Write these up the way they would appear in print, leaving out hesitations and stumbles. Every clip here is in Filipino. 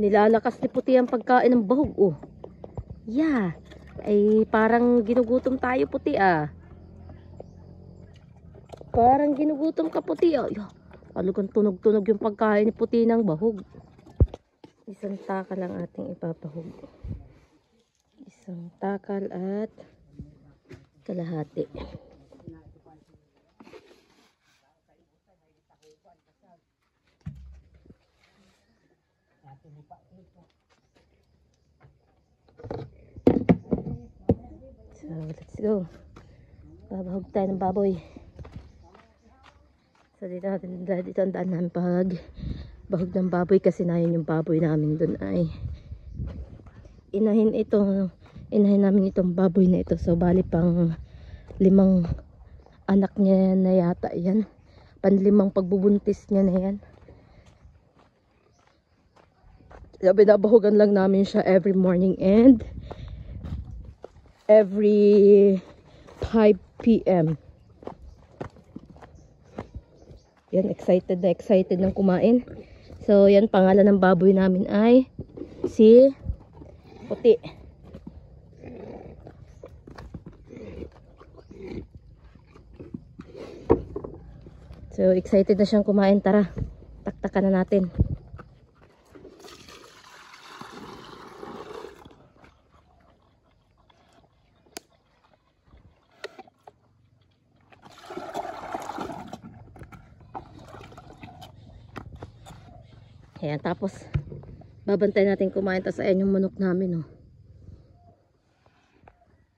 Nilalakas ni Puti ang pagkain ng bahog, oh. Yeah. Ay, parang ginugutom tayo, Puti, ah. Parang ginugutom ka, Puti, ah. Talagang tunog-tunog yung pagkain ni Puti ng bahog. Isang takal lang ating ipapahog. Isang takal at kalahati. So, let's go. Babahog tayo ng baboy. So, dito ang daan namin pag bahog ng baboy kasi na yun yung baboy namin dun ay inahin namin itong baboy na ito. So, bali pang 5 anak niya na yata yan. Panlimang pagbubuntis niya na yan. So, binabahogan lang namin siya every morning and every 5 p.m. Yan, excited ng kumain. So, yan, pangalan ng baboy namin ay si Puti. So, excited na siyang kumain. Tara, taktakan na natin. Ayan, tapos babantay natin kumain. Tapos ayan yung manok namin, oh.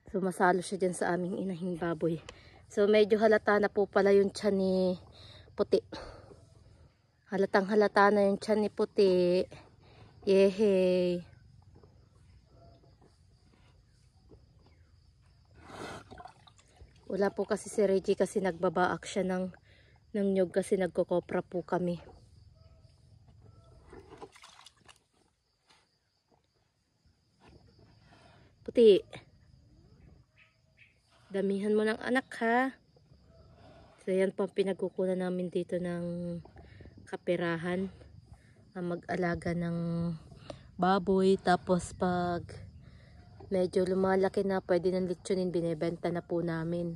So, masalo siya dyan sa aming inahing baboy. So, medyo halata na po pala yung tiyan ni Puti. Halatang halata na yung tiyan ni Puti. Yehey. Wala po kasi si Reggie kasi nagbabaak siya ng nyug kasi nagkokopra po kami. Puti. Damihan mo ng anak, ha. So, yan po ang pinagkukunan namin dito ng kaperahan. Mag-alaga ng baboy. Tapos pag medyo lumalaki na, pwede ng litsunin, binibenta na po namin.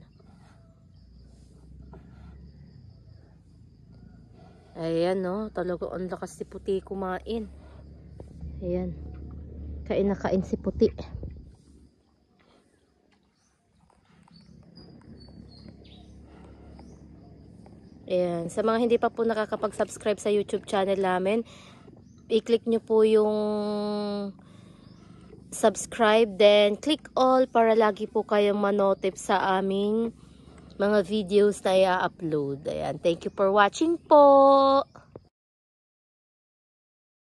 Ayan, no. Talaga ang lakas si Puti kumain. Ayan. Kain na kain si Puti. Ayan. Sa mga hindi pa po nakakapag-subscribe sa YouTube channel namin, i-click nyo po yung subscribe, then click all para lagi po kayong manotif sa aming mga videos na i-upload. Ayan. Thank you for watching po!